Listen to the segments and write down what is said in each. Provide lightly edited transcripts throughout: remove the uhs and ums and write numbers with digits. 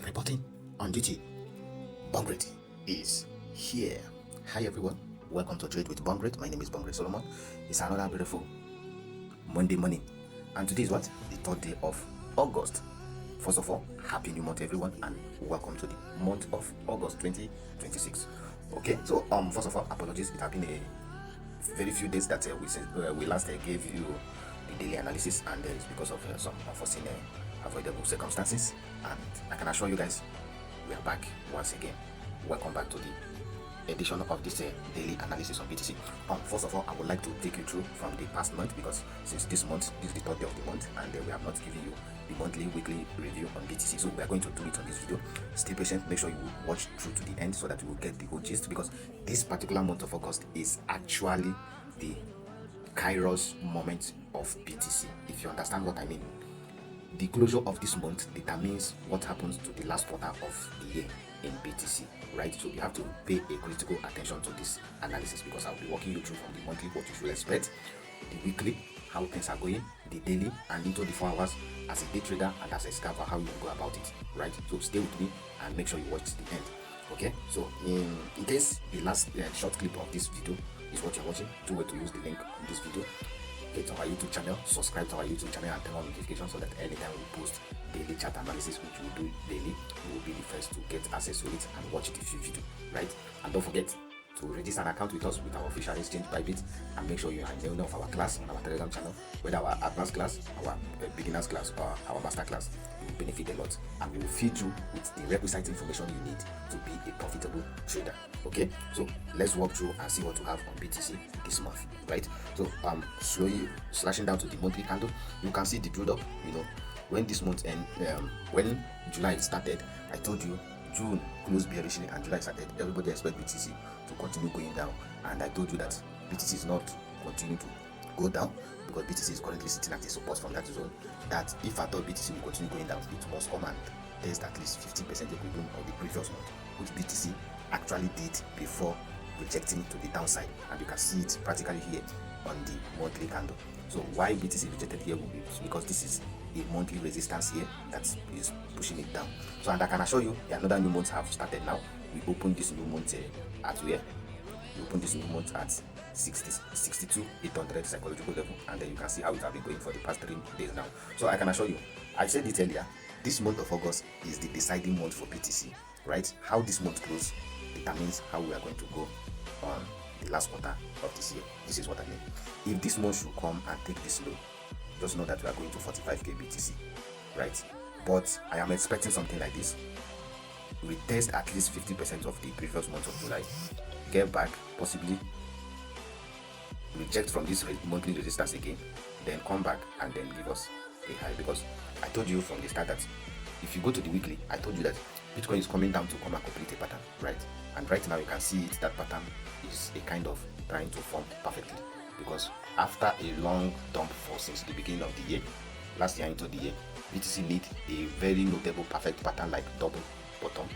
Reporting on duty. Bongret is here. Hi everyone, welcome to Trade with Bongret. My name is Bongret Solomon. It's another beautiful Monday morning, and today is what? The 3rd day of August. First of all, happy new month everyone, and welcome to the month of August 2026. Okay, so first of all, apologies. It has been a very few days that we last gave you the daily analysis, and it's because of some unforeseen avoidable circumstances. And I can assure you guys, we are back once again. Welcome back to the edition of this daily analysis on BTC. First of all, I would like to take you through from the past month, because since this month, this is the 3rd day of the month, and we have not given you the monthly, weekly review on BTC. So we are going to do it on this video. Stay patient, make sure you watch through to the end so that you will get the whole gist, because this particular month of August is actually the Kairos moment of BTC, if you understand what I mean. The closure of this month determines what happens to the last quarter of the year in BTC, right? So you have to pay a critical attention to this analysis, because I'll be walking you through from the monthly what you should expect, the weekly how things are going, the daily, and into the 4 hours as a day trader and as a scalper how you go about it, right? So stay with me and make sure you watch to the end. Okay, so in case the last short clip of this video is what you're watching, do well to use the link in this video. Get to our YouTube channel, subscribe to our YouTube channel, and turn on notifications so that anytime we post daily chart analysis, which we do daily, you will be the first to get access to it and watch it if you do, right? And don't forget to register an account with us with our official exchange Bybit, and make sure you are enrolled of our class on our Telegram channel, whether our advanced class, our beginners class, or our master class. You will benefit a lot, and we will feed you with the requisite information you need to be a profitable trader. Okay, so let's walk through and see what we have on BTC this month, right? So slowly slashing down to the monthly candle, you can see the build up. When this month when July started, I told you June closed bearishly and July started. Everybody expect BTC to continue going down, and I told you that BTC is not continuing to go down, because BTC is currently sitting at a support from that zone, that if I thought BTC will continue going down, it must come and test at least 15% equivalent of the previous month, which BTC actually did before rejecting to the downside, and you can see it practically here on the monthly candle. So why BTC rejected here will be because this is a monthly resistance here that is pushing it down. So, and I can assure you another new month have started now. We opened this new month at where? We opened this new month at 62,800 psychological level, and then you can see how it has been going for the past 3 days now. So I can assure you, I said it earlier, this month of August is the deciding month for BTC, right? How this month closes determines how we are going to go on the last quarter of this year. This is what I mean. If this month should come and take this low, just know that we are going to 45k BTC, right? But I am expecting something like this. We test at least 50% of the previous month of July, get back, possibly reject from this monthly resistance again, then come back and then give us a high. Because I told you from the start that if you go to the weekly, I told you that Bitcoin is coming down to come and complete a pattern, right? And right now you can see it, that pattern is a kind of trying to form perfectly, because after a long dump since the beginning of the year, last year into the year, BTC need a very notable perfect pattern like double bottom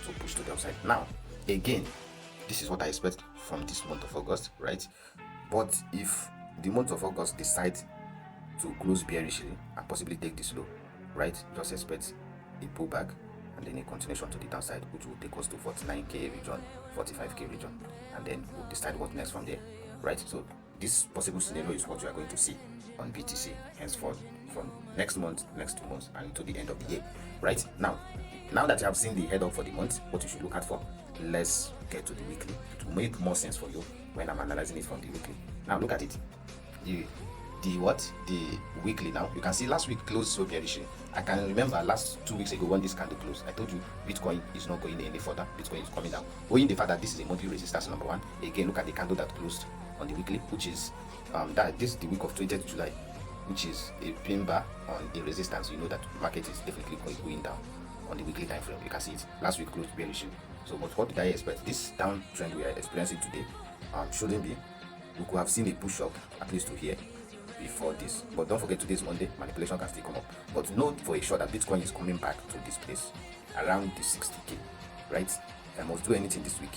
to push to the upside. Now again, this is what I expect from this month of August, right? But if the month of August decides to close bearishly and possibly take this low, right, just expect a pullback and then a continuation to the downside, which will take us to 49k region, 45k region, and then we'll decide what next from there, right? So this possible scenario is what we are going to see on BTC henceforth from next month, next 2 months, and to the end of the year, right? Now that you have seen the head up for the month, what you should look out for, let's get to the weekly. It will make more sense for you when I'm analyzing it from the weekly. Now look at it. The weekly now, you can see last week closed so bearishly. I can remember last 2 weeks ago when this candle closed, I told you Bitcoin is not going any further, Bitcoin is coming down, owing the fact that this is a monthly resistance number 1. Again, look at the candle that closed on the weekly, which is this is the week of 20th July, which is a pin bar on a resistance. You know that market is definitely going down on the weekly time frame. You can see it last week closed bearishly. So but what did I expect? This downtrend we are experiencing today shouldn't be. We could have seen a push up at least to here before this, but don't forget today's Monday, manipulation can still come up. But know for a sure that Bitcoin is coming back to this place around the 60k, right? If I must do anything this week,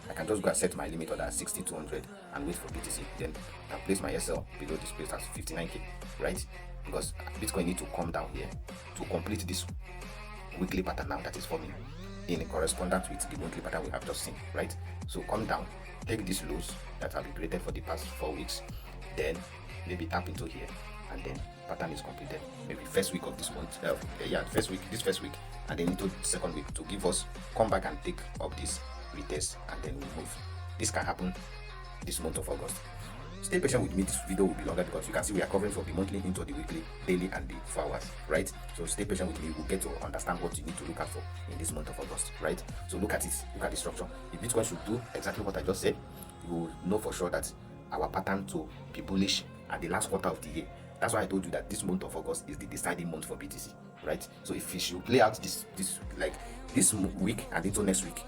I can just go and set my limit order at 6200 and wait for BTC. Then I can place my SL below this place at 59k, right? Because Bitcoin need to come down here to complete this weekly pattern now that is forming in correspondence with the monthly pattern we have just seen, right? So come down, take these lows that have been created for the past 4 weeks, then maybe tap into here, and then pattern is completed. Maybe first week of this month, this first week, and then into second week to give us come back and take up this retest, and then we move. This can happen this month of August. Stay patient with me, this video will be longer because you can see we are covering from the monthly into the weekly, daily, and the 4 hours, right? So stay patient with me, we'll get to understand what you need to look out for in this month of August, right? So look at it, look at the structure. If Bitcoin should do exactly what I just said, you will know for sure that our pattern to be bullish at the last quarter of the year. That's why I told you that this month of August is the deciding month for BTC, right? So if it should play out this week and into next week,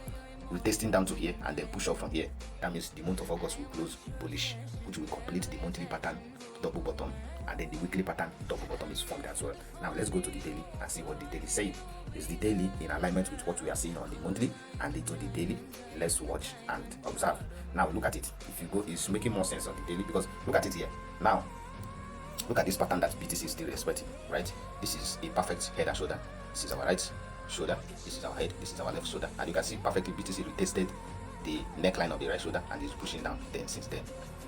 we're testing down to here and then push up from here. That means the month of August will close bullish, which will complete the monthly pattern double bottom, and then the weekly pattern double bottom is formed as well. Now let's go to the daily and see what the daily is saying. Is the daily in alignment with what we are seeing on the monthly and into the daily? Let's watch and observe. Now look at it. If you go, it's making more sense on the daily because look at it here. Now look at this pattern that BTC is still respecting, right? This is a perfect head and shoulder. This is our right shoulder, this is our head, this is our left shoulder, and you can see perfectly BTC retested the neckline of the right shoulder and is pushing down then since then.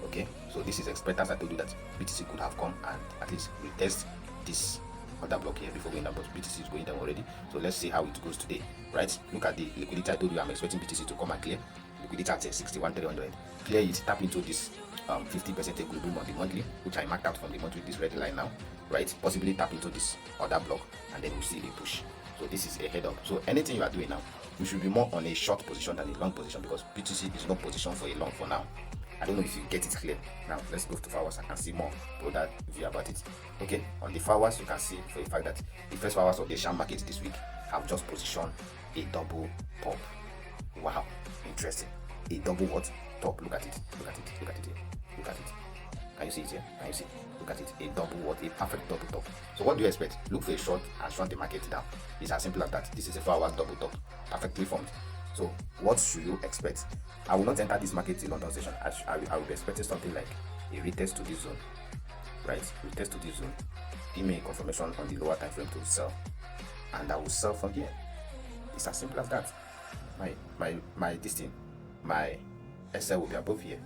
Okay, so this is expected, as I told you, that BTC could have come and at least retest this other block here before going down, but BTC is going down already. So let's see how it goes today, right? Look at the liquidity. I told you I'm expecting BTC to come and clear liquidity at 61,300. Clear it, tap into this 50% equilibrium on the monthly, which I marked out from the monthly, this red line now, right? Possibly tap into this other block and then we'll see the push. So this is a head up. So anything you are doing now, you should be more on a short position than a long position because BTC is not positioned for a long for now. I don't know if you get it clear. Now let's go to 4 hours. I can see more broader view about it. Okay, on the 4 hours you can see for a fact that the first 4 hours of the sham market this week have just positioned a double top. Wow, interesting. A double what? Top. Look at it. Look at it. Look at it here. Look at it. Can you see it here? Can you see? Look at it. A double what? A perfect double top. So what do you expect? Look for a short and shrunk the market down. It's as simple as that. This is a 4 hours double top. Perfectly formed. So what should you expect? I will not enter this market till London session. I will be expecting something like a retest to this zone. Right? Retest to this zone. Give me a confirmation on the lower time frame to sell. And I will sell from here. It's as simple as that. My SL will be above here.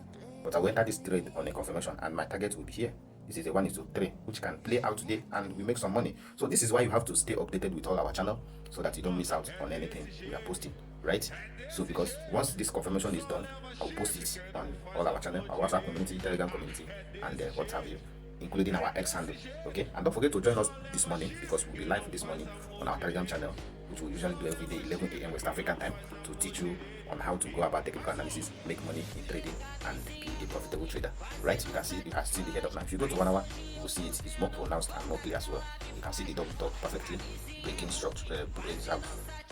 But I will enter this trade on a confirmation and my target will be here. This is a 1:3, which can play out today and we make some money. So this is why you have to stay updated with all our channel so that you don't miss out on anything we are posting, right? So because once this confirmation is done, I'll post it on all our channel, our WhatsApp community, Telegram community, and what have you, including our X handle. Okay, and don't forget to join us this morning because we'll be live this morning on our Telegram channel, which we usually do every day 11 a.m. West African time, to teach you on how to go about technical analysis, make money in trading, and be a profitable trader. Right? You can see the head up now. If you go to 1 hour, you will see it's more pronounced and more clear as well. You can see the double top perfectly breaking structure,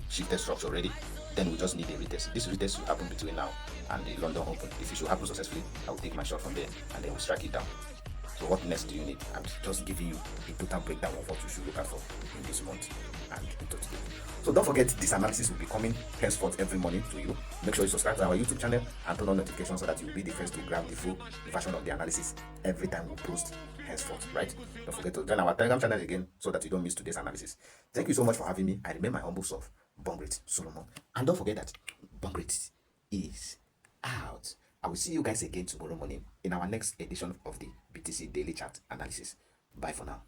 shifted structure already. Then we just need a retest. This retest will happen between now and the London Open. If it should happen successfully, I will take my shot from there and then we'll strike it down. So what next do you need? I'm just giving you a total breakdown of what you should look out for in this month and into today. So don't forget, this analysis will be coming henceforth every morning to you. Make sure you subscribe to our YouTube channel and turn on notifications so that you'll be the first to grab the full version of the analysis every time we post henceforth, right? Don't forget to join our Telegram channel again so that you don't miss today's analysis. Thank you so much for having me. I remain my humble self, Bongret Solomon. And don't forget that Bongret is out. I will see you guys again tomorrow morning in our next edition of the BTC Daily Chart Analysis. Bye for now.